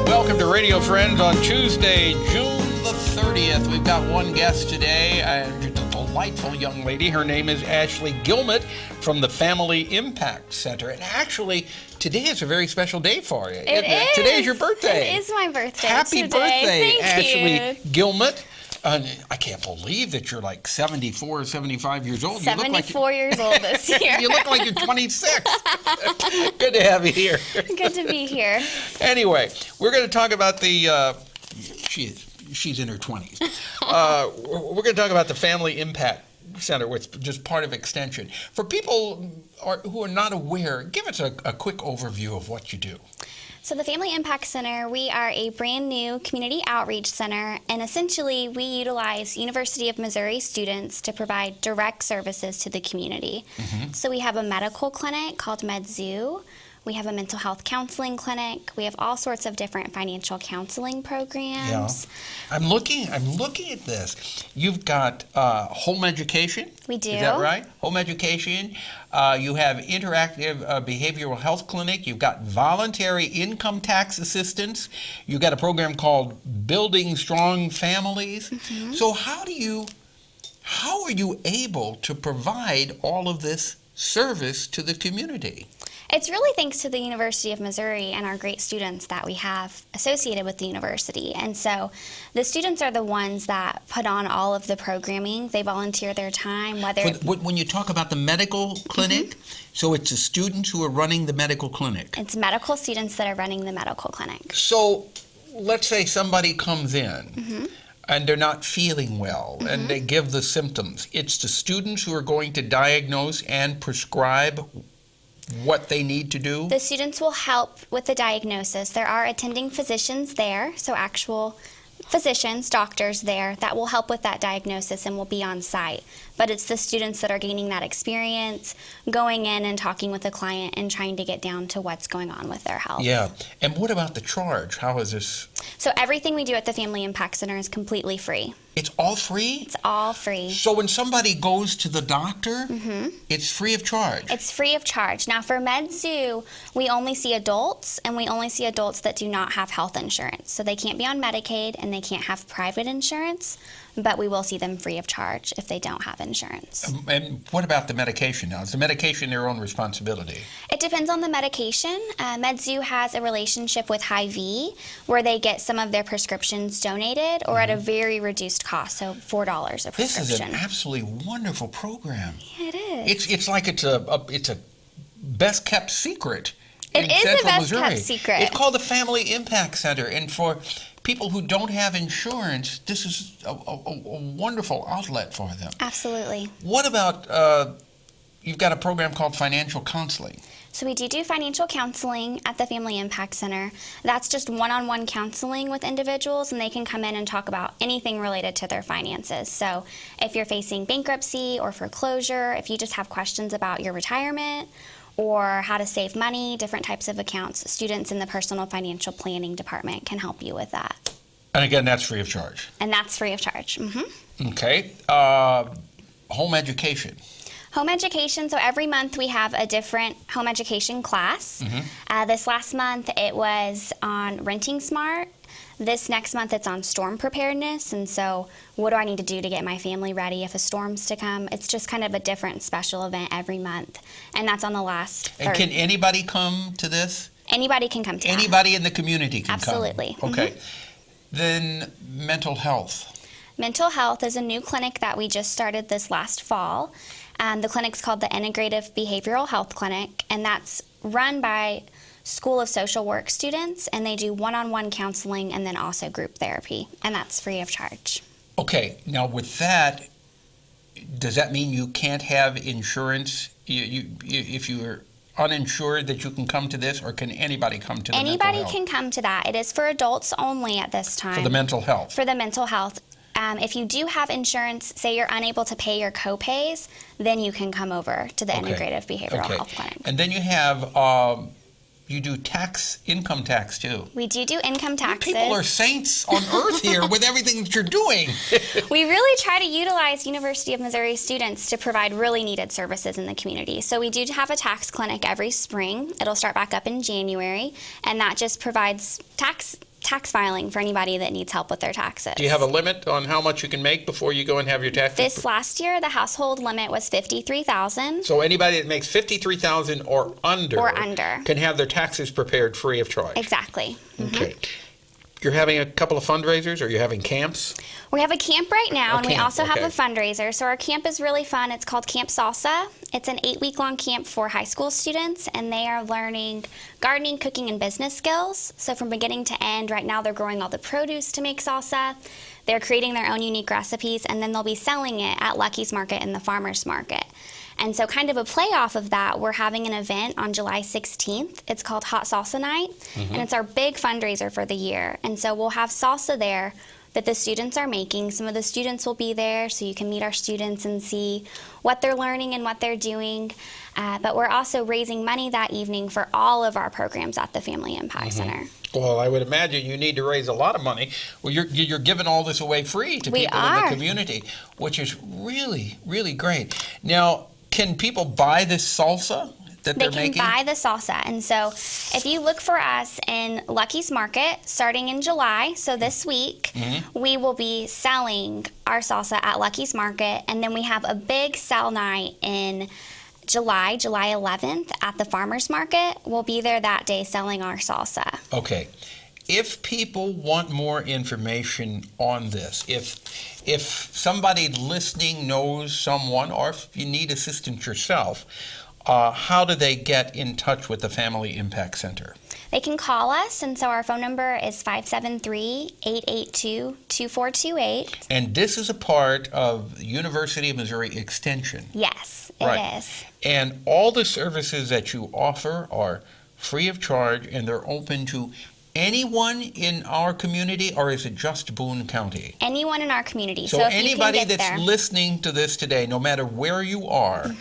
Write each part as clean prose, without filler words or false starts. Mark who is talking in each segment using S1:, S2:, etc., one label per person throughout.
S1: Welcome to Radio Friends on Tuesday, June the 30th. We've got one guest today, a delightful young lady. Her name is ASHLEY GUILLEMETTE from the Family Impact Center. And actually, today is a very special day for you.
S2: It is.
S1: Today is your birthday.
S2: It is my birthday.
S1: Happy birthday,
S2: Thank
S1: ASHLEY GUILLEMETTE. I can't believe that you're like 74 or 75 years old.
S2: 74 years old this year.
S1: You look like you're 26. Good to have you here.
S2: Good to be here.
S1: Anyway, we're going to talk about the, she's in her 20s. We're going to talk about the Family Impact Center, which is just part of Extension. For people who are not aware, give us a quick overview of what you do.
S2: So the Family Impact Center, we are a brand new community outreach center, and essentially we utilize University of Missouri students to provide direct services to the community. Mm-hmm. So we have a medical clinic called MedZoo. We have a mental health counseling clinic. We have all sorts of different financial counseling programs.
S1: Yeah. I'm looking at this. You've got home education.
S2: We do.
S1: Is that right? Home education. You have interactive behavioral health clinic. You've got voluntary income tax assistance. You've got a program called Building Strong Families. Mm-hmm. So how are you able to provide all of this service to the community?
S2: It's really thanks to the University of Missouri and our great students that we have associated with the university. And so the students are the ones that put on all of the programming. They volunteer their time.
S1: When you talk about the medical clinic, mm-hmm. So it's the students who are running the medical clinic.
S2: It's medical students that are running the medical clinic.
S1: So let's say somebody comes in.
S2: Mm-hmm.
S1: And they're not feeling well, mm-hmm. and they give the symptoms. It's the students who are going to diagnose and prescribe what they need to do?
S2: The students will help with the diagnosis. There are attending physicians there, so actual physicians, doctors there, that will help with that diagnosis and will be on site. But it's the students that are gaining that experience, going in and talking with the client and trying to get down to what's going on with their health.
S1: Yeah. And what about the charge? How is this?
S2: So everything we do at the Family Impact Center is completely free.
S1: It's all free?
S2: It's all free.
S1: So when somebody goes to the doctor,
S2: mm-hmm.
S1: it's free of charge?
S2: It's free of charge. Now for MedZoo, we only see adults, and we only see adults that do not have health insurance. So they can't be on Medicaid and they can't have private insurance, but we will see them free of charge if they don't have insurance.
S1: And what about the medication now? Is the medication their own responsibility?
S2: It depends on the medication. MedZoo has a relationship with Hy-Vee where they get some of their prescriptions donated or mm-hmm. at a very reduced cost, so $4 a prescription.
S1: This is an absolutely wonderful program.
S2: Yeah, it is.
S1: It's like it's a best kept secret.
S2: It is a best kept secret.
S1: It's called the Family Impact Center, and for people who don't have insurance, this is a wonderful outlet for them.
S2: Absolutely.
S1: What about, you've got a program called financial counseling.
S2: So we do financial counseling at the Family Impact Center. That's just one-on-one counseling with individuals, and they can come in and talk about anything related to their finances. So if you're facing bankruptcy or foreclosure, if you just have questions about your retirement, or how to save money, different types of accounts, students in the personal financial planning department can help you with that.
S1: And again, that's free of charge?
S2: And that's free of charge. Mm-hmm.
S1: Okay. Home education.
S2: Home education, so every month we have a different home education class. Mm-hmm. This last month it was on renting smart. This next month it's on storm preparedness, and so what do I need to do to get my family ready if a storm's to come? It's just kind of a different special event every month, and that's on the last
S1: And can anybody come to this?
S2: Anybody can come to
S1: Anybody in the community can
S2: Absolutely.
S1: come? Okay.
S2: Mm-hmm.
S1: Then mental health.
S2: Mental health is a new clinic that we just started this last fall. The clinic's called the Integrative Behavioral Health Clinic, and that's run by School of Social Work students, and they do one-on-one counseling and then also group therapy, and that's free of charge.
S1: Okay, now with that, does that mean you can't have insurance if you're uninsured that you can come to this, or can anybody come to the mental
S2: Anybody
S1: health?
S2: can come to that. It is for adults only at this time.
S1: For the mental health.
S2: For the mental health. If you do have insurance, say you're unable to pay your co-pays, then you can come over to the Integrative Behavioral Health Clinic.
S1: And then you have, you do income tax too.
S2: We do income taxes.
S1: People are saints on earth here with everything that you're doing.
S2: We really try to utilize University of Missouri students to provide really needed services in the community. So we do have a tax clinic every spring. It'll start back up in January, and that just provides tax filing for anybody that needs help with their taxes.
S1: Do you have a limit on how much you can make before you go and have your taxes?
S2: This last year, the household limit was $53,000.
S1: So anybody that makes $53,000 or under can have their taxes prepared free of charge.
S2: Exactly.
S1: Okay. You're having a couple of fundraisers, or you're having camps?
S2: We have a camp right now, and we also have a fundraiser. So our camp is really fun. It's called Camp Salsa. It's an 8-week-long camp for high school students, and they are learning gardening, cooking, and business skills. So from beginning to end, right now they're growing all the produce to make salsa. They're creating their own unique recipes, and then they'll be selling it at Lucky's Market and the Farmer's Market. And so kind of a play off of that, we're having an event on July 16th. It's called Hot Salsa Night, and it's our big fundraiser for the year. And so we'll have salsa there that the students are making. Some of the students will be there, so you can meet our students and see what they're learning and what they're doing. But we're also raising money that evening for all of our programs at the Family Impact Center.
S1: Well, I would imagine you need to raise a lot of money. Well, you're giving all this away free to people in the community, which is really, really great. Now, can people buy this salsa that they're making?
S2: They can buy the salsa. And so if you look for us in Lucky's Market starting in July, so this week, we will be selling our salsa at Lucky's Market. And then we have a big sell night in July 11th at the Farmer's Market. We'll be there that day selling our salsa.
S1: Okay. If people want more information on this, if somebody listening knows someone, or if you need assistance yourself, how do they get in touch with the Family Impact Center?
S2: They can call us, and so our phone number is 573-882-2428.
S1: And this is a part of University of Missouri Extension.
S2: Yes, it is.
S1: And all the services that you offer are free of charge, and they're open to anyone in our community, or is it just Boone County?
S2: Anyone in our community.
S1: So
S2: if
S1: anybody
S2: you can get
S1: that's
S2: there,
S1: listening to this today, no matter where you are,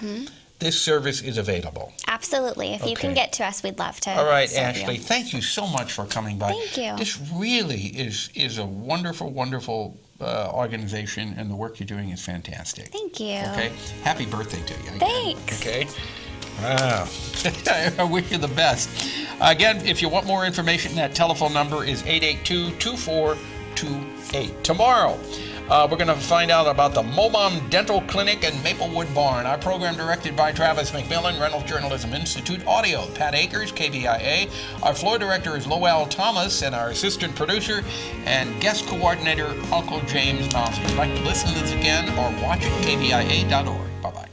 S1: this service is available.
S2: Absolutely. If you can get to us, we'd love to.
S1: All right,
S2: serve
S1: Ashley,
S2: you.
S1: thank you so much for coming by.
S2: Thank you.
S1: This really is a wonderful, wonderful organization, and the work you're doing is fantastic.
S2: Thank you.
S1: Okay? Happy birthday to you. Again.
S2: Thanks.
S1: Okay? Wow. I wish you the best. Again, if you want more information, that telephone number is 882-2428. Tomorrow, we're going to find out about the Momom Dental Clinic in Maplewood Barn. Our program directed by Travis McMillen, Reynolds Journalism Institute, audio, Pat Akers, KVIA. Our floor director is Lowell Thomas, and our assistant producer and guest coordinator, Uncle James Mouser. If you'd like to listen to this again or watch it, kvia.org. Bye-bye.